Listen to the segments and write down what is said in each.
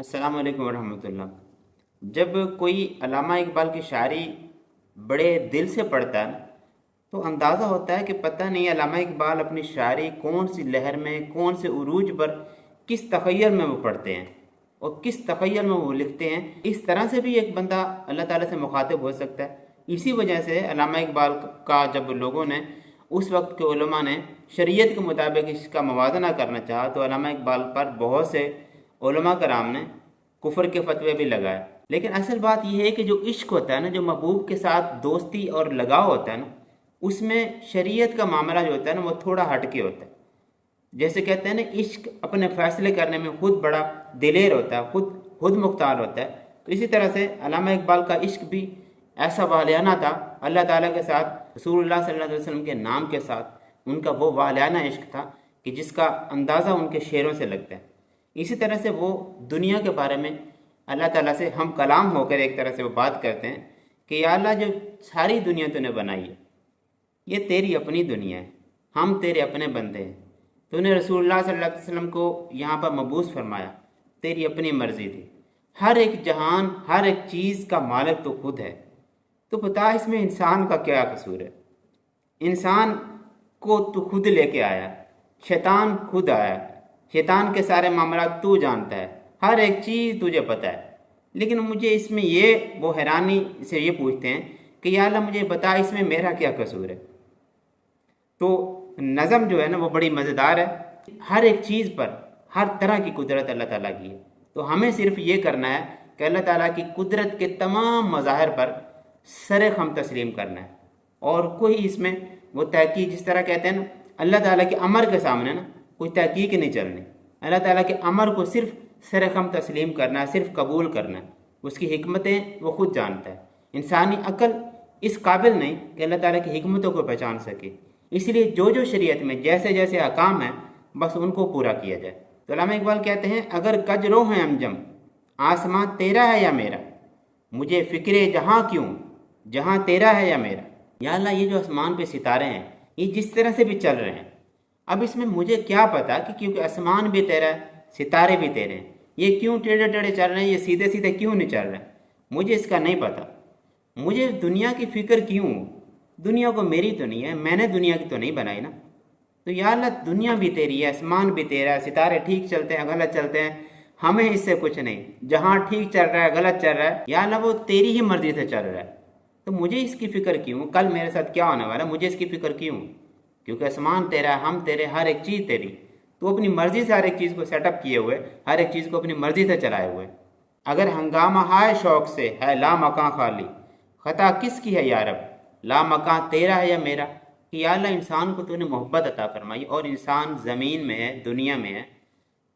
السلام علیکم ورحمۃ اللہ۔ جب کوئی علامہ اقبال کی شاعری بڑے دل سے پڑھتا ہے تو اندازہ ہوتا ہے کہ پتہ نہیں علامہ اقبال اپنی شاعری کون سی لہر میں، کون سے عروج پر، کس تخیل میں وہ پڑھتے ہیں اور کس تخیل میں وہ لکھتے ہیں۔ اس طرح سے بھی ایک بندہ اللہ تعالیٰ سے مخاطب ہو سکتا ہے۔ اسی وجہ سے علامہ اقبال کا جب لوگوں نے، اس وقت کے علماء نے شریعت کے مطابق اس کا موازنہ کرنا چاہا تو علامہ اقبال پر بہت سے علماء کرام نے کفر کے فتوے بھی لگائے۔ لیکن اصل بات یہ ہے کہ جو عشق ہوتا ہے نا، جو محبوب کے ساتھ دوستی اور لگاؤ ہوتا ہے نا، اس میں شریعت کا معاملہ جو ہوتا ہے نا وہ تھوڑا ہٹ کے ہوتا ہے۔ جیسے کہتے ہیں نا، عشق اپنے فیصلے کرنے میں خود بڑا دلیر ہوتا ہے، خود مختار ہوتا ہے۔ تو اسی طرح سے علامہ اقبال کا عشق بھی ایسا والیانہ تھا اللہ تعالیٰ کے ساتھ، رسول اللہ صلی اللہ علیہ وسلم کے نام کے ساتھ۔ ان کا وہ والیانہ عشق تھا کہ جس کا اندازہ ان کے شعروں سے لگتا ہے۔ اسی طرح سے وہ دنیا کے بارے میں اللہ تعالیٰ سے ہم کلام ہو کر ایک طرح سے وہ بات کرتے ہیں کہ یا اللہ، جو ساری دنیا تو نے بنائی ہے یہ تیری اپنی دنیا ہے، ہم تیرے اپنے بندے ہیں۔ تو نے رسول اللہ صلی اللہ علیہ وسلم کو یہاں پر مبعوث فرمایا، تیری اپنی مرضی تھی۔ ہر ایک جہان، ہر ایک چیز کا مالک تو خود ہے، تو بتا اس میں انسان کا کیا قصور ہے؟ انسان کو تو خود لے کے آیا، شیطان خود آیا، شیطان کے سارے معاملات تو جانتا ہے، ہر ایک چیز تجھے پتہ ہے۔ لیکن مجھے اس میں وہ حیرانی سے یہ پوچھتے ہیں کہ یا اللہ مجھے بتا اس میں میرا کیا قصور ہے؟ تو نظم جو ہے نا وہ بڑی مزیدار ہے۔ ہر ایک چیز پر ہر طرح کی قدرت اللہ تعالیٰ کی ہے، تو ہمیں صرف یہ کرنا ہے کہ اللہ تعالیٰ کی قدرت کے تمام مظاہر پر سر خم تسلیم کرنا ہے، اور کوئی اس میں وہ تحقیق، جس طرح کہتے ہیں نا، اللہ تعالیٰ کے امر کے سامنے نا کوئی تحقیق نہیں چلنی۔ اللہ تعالیٰ کے امر کو صرف سر خم تسلیم کرنا ہے، صرف قبول کرنا ہے۔ اس کی حکمتیں وہ خود جانتا ہے۔ انسانی عقل اس قابل نہیں کہ اللہ تعالیٰ کی حکمتوں کو پہچان سکے، اس لیے جو شریعت میں جیسے جیسے احکام ہیں بس ان کو پورا کیا جائے۔ تو علامہ اقبال کہتے ہیں، اگر کجرو ہے انجم، آسمان تیرا ہے یا میرا، مجھے فکر جہاں کیوں، جہاں تیرا ہے یا میرا۔ یا اللہ، یہ جو آسمان پہ ستارے ہیں یہ جس طرح سے بھی چل رہے ہیں، اب اس میں مجھے کیا پتا کہ کیونکہ آسمان بھی تیرا ہے، ستارے بھی تیرے ہیں، یہ کیوں ٹیڑھے ٹیڑھے چل رہے ہیں، یہ سیدھے سیدھے کیوں نہیں چل رہے ہیں، مجھے اس کا نہیں پتا۔ مجھے دنیا کی فکر کیوں؟ دنیا کو میری تو نہیں ہے، میں نے دنیا کی تو نہیں بنائی نا۔ تو یا اللہ، دنیا بھی تیری ہے، آسمان بھی تیرا ہے، ستارے ٹھیک چلتے ہیں غلط چلتے ہیں، ہمیں اس سے کچھ نہیں۔ جہاں ٹھیک چل رہا ہے غلط چل رہا ہے، یا اللہ وہ تیری ہی مرضی سے چل رہا ہے، تو مجھے اس کی فکر کیوں؟ کل میرے ساتھ کیا ہونے والا ہے، مجھے اس کی فکر کیوں؟ کیونکہ آسمان تیرا، ہم تیرے، ہر ایک چیز تیری۔ تو اپنی مرضی سے ہر ایک چیز کو سیٹ اپ کیے ہوئے، ہر ایک چیز کو اپنی مرضی سے چلائے ہوئے۔ اگر ہنگامہ ہائے شوق سے ہے لا مکاں خالی، خطا کس کی ہے یا رب، لا مکاں تیرا ہے یا میرا۔ کہ یا اللہ، انسان کو تو نے محبت عطا فرمائی، اور انسان زمین میں ہے، دنیا میں ہے،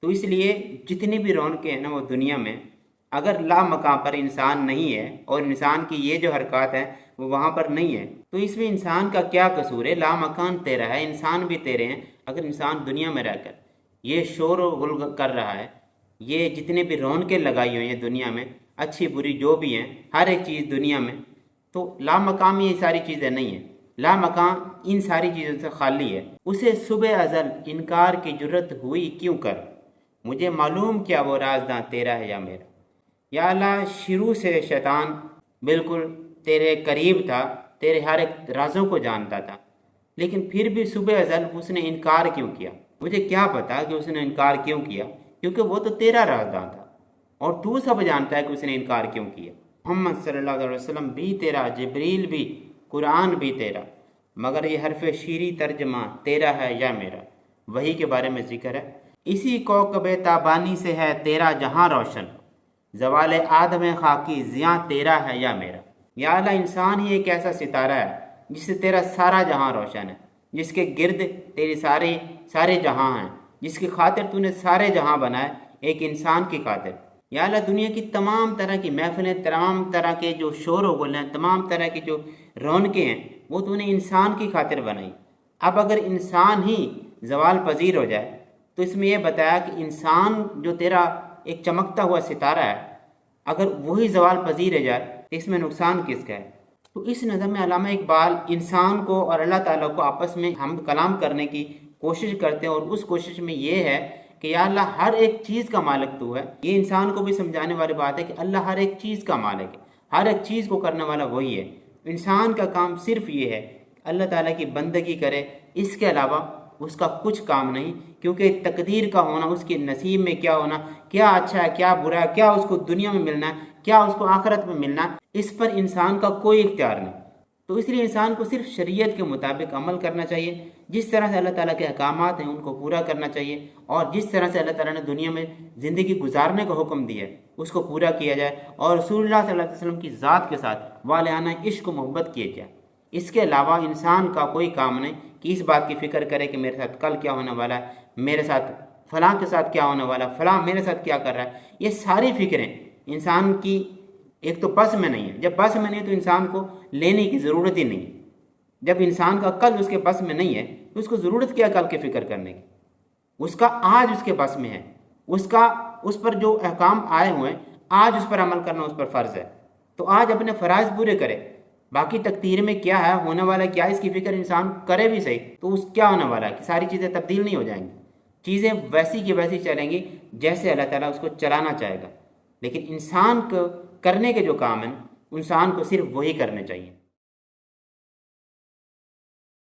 تو اس لیے جتنی بھی رونقیں ہیں نا وہ دنیا میں، اگر لا مکاں پر انسان نہیں ہے اور انسان کی یہ جو حرکات ہیں وہ وہاں پر نہیں ہے، تو اس میں انسان کا کیا قصور ہے؟ لا مکان تیرا ہے، انسان بھی تیرے ہیں۔ اگر انسان دنیا میں رہ کر یہ شور و غل کر رہا ہے، یہ جتنے بھی رونقیں لگائی ہوئی ہیں دنیا میں، اچھی بری جو بھی ہیں، ہر ایک چیز دنیا میں، تو لا مقام یہ ساری چیزیں نہیں ہیں۔ لا مقام ان ساری چیزوں سے خالی ہے۔ اسے صبح ازل انکار کی جرت ہوئی کیوں کر، مجھے معلوم کیا وہ رازداں تیرا ہے یا میرا۔ یا اللہ، شروع سے شیطان بالکل تیرے قریب تھا، تیرے ہر ایک رازوں کو جانتا تھا، لیکن پھر بھی صبح ازل اس نے انکار کیوں کیا؟ مجھے کیا پتا کہ اس نے انکار کیوں کیا، کیونکہ وہ تو تیرا رازداں تھا، اور تو سب جانتا ہے کہ اس نے انکار کیوں کیا۔ محمد صلی اللہ علیہ وسلم بھی تیرا، جبریل بھی، قرآن بھی تیرا، مگر یہ حرف شیری ترجمہ تیرا ہے یا میرا۔ وہی کے بارے میں ذکر ہے، اسی کوکب تابانی سے ہے تیرا جہاں روشن، زوال آدم خاکی زیاں تیرا ہے یا میرا۔ یا اللہ، انسان ہی ایک ایسا ستارہ ہے جس سے تیرا سارا جہاں روشن ہے، جس کے گرد تیری سارے جہاں ہیں، جس کی خاطر تو نے سارے جہاں بنائے ایک انسان کی خاطر۔ یا اللہ، دنیا کی تمام طرح کی محفلیں، تمام طرح کے جو شور و غل ہیں، تمام طرح کی جو رونقیں ہیں، وہ تو نے انسان کی خاطر بنائی۔ اب اگر انسان ہی زوال پذیر ہو جائے تو اس میں یہ بتایا کہ انسان جو تیرا ایک چمکتا ہوا ستارہ ہے، اگر وہی زوال پذیر ہو جائے تو اس میں نقصان کس کا ہے؟ تو اس نظم میں علامہ اقبال انسان کو اور اللہ تعالیٰ کو آپس میں ہم کلام کرنے کی کوشش کرتے ہیں، اور اس کوشش میں یہ ہے کہ یا اللہ ہر ایک چیز کا مالک تو ہے، یہ انسان کو بھی سمجھانے والی بات ہے کہ اللہ ہر ایک چیز کا مالک ہے، ہر ایک چیز کو کرنے والا وہی ہے۔ انسان کا کام صرف یہ ہے کہ اللہ تعالیٰ کی بندگی کرے، اس کے علاوہ اس کا کچھ کام نہیں، کیونکہ تقدیر کا ہونا، اس کے نصیب میں کیا ہونا، کیا اچھا ہے کیا برا ہے، کیا اس کو دنیا میں ملنا ہے کیا اس کو آخرت میں ملنا ہے، اس پر انسان کا کوئی اختیار نہیں۔ تو اس لیے انسان کو صرف شریعت کے مطابق عمل کرنا چاہیے، جس طرح سے اللہ تعالیٰ کے احکامات ہیں ان کو پورا کرنا چاہیے، اور جس طرح سے اللہ تعالیٰ نے دنیا میں زندگی گزارنے کا حکم دیا ہے اس کو پورا کیا جائے، اور رسول اللہ صلی اللہ علیہ وسلم کی ذات کے ساتھ والہانہ عشق و محبت کیے جائے۔ اس کے علاوہ انسان کا کوئی کام نہیں کہ اس بات کی فکر کرے کہ میرے ساتھ کل کیا ہونے والا ہے، میرے ساتھ فلاں کے ساتھ کیا ہونے والا ہے، فلاں میرے ساتھ کیا کر رہا ہے۔ یہ ساری فکریں انسان کی ایک تو بس میں نہیں ہے، جب بس میں نہیں تو انسان کو لینے کی ضرورت ہی نہیں ہے۔ جب انسان کا کل اس کے بس میں نہیں ہے تو اس کو ضرورت کیا کل کی فکر کرنے کی، اس کا آج اس کے بس میں ہے، اس پر جو احکام آئے ہوئے ہیں آج اس پر عمل کرنا اس پر فرض ہے، تو آج اپنے فرائض پورے کرے۔ باقی تقدیر میں کیا ہے، ہونے والا کیا ہے، اس کی فکر انسان کرے بھی صحیح تو اس کیا ہونے والا ہے کہ ساری چیزیں تبدیل نہیں ہو جائیں گی، چیزیں ویسی کی ویسی چلیں گی جیسے اللہ تعالیٰ اس کو چلانا چاہے گا۔ لیکن انسان کو کرنے کے جو کام ہیں انسان کو صرف وہی کرنے چاہیے۔